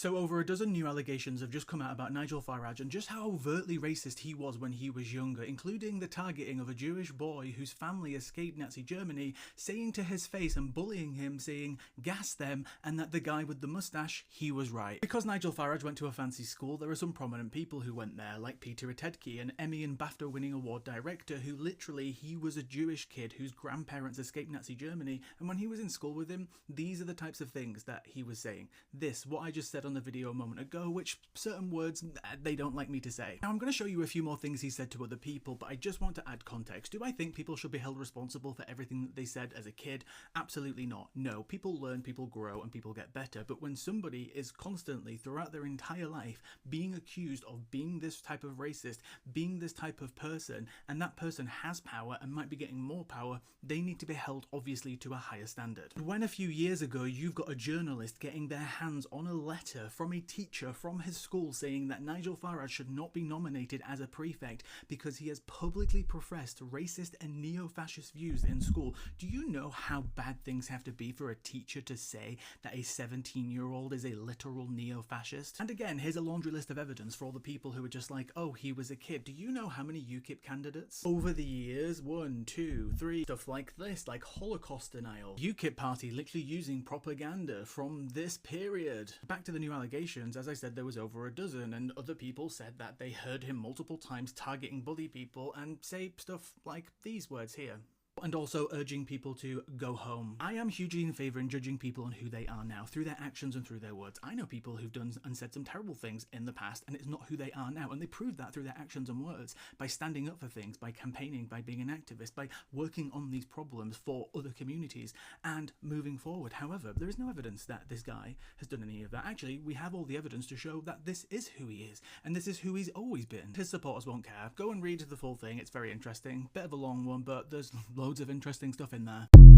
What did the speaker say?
So over a dozen new allegations have just come out about Nigel Farage and just how overtly racist he was when he was younger, including the targeting of a Jewish boy whose family escaped Nazi Germany, saying to his face and bullying him, saying gas them, and that the guy with the mustache, he was right. Because Nigel Farage went to a fancy school, there are some prominent people who went there, like Peter Atedke, an Emmy and BAFTA winning award director who literally, he was a Jewish kid whose grandparents escaped Nazi Germany, and when he was in school with him, these are the types of things that he was saying. This, what I just said on the video a moment ago, which certain words they don't like me to say. Now I'm going to show you a few more things he said to other people, but I just want to add context. Do I think people should be held responsible for everything that they said as a kid? Absolutely not. No, people learn, people grow, and people get better, but when somebody is constantly, throughout their entire life, being accused of being this type of racist, being this type of person, and that person has power and might be getting more power, they need to be held obviously to a higher standard. When a few years ago you've got a journalist getting their hands on a letter from a teacher from his school saying that Nigel Farage should not be nominated as a prefect because he has publicly professed racist and neo-fascist views in school, do you know how bad things have to be for a teacher to say that a 17-year-old is a literal neo-fascist? And again, here's a laundry list of evidence for all the people who are just like, oh, he was a kid. Do you know how many UKIP candidates over the years, 1, 2, 3, stuff like this, like Holocaust denial, UKIP party literally using propaganda from this period? Back to the new allegations, as I said, there was over a dozen, and other people said that they heard him multiple times targeting bully people and say stuff like these words here. And also urging people to go home. I am hugely in favour in judging people on who they are now, through their actions and through their words. I know people who've done and said some terrible things in the past, and it's not who they are now, and they proved that through their actions and words, by standing up for things, by campaigning, by being an activist, by working on these problems for other communities, and moving forward. However, there is no evidence that this guy has done any of that. Actually, we have all the evidence to show that this is who he is, and this is who he's always been. His supporters won't care. Go and read the full thing, it's very interesting. Bit of a long one, but there's loads of interesting stuff in there.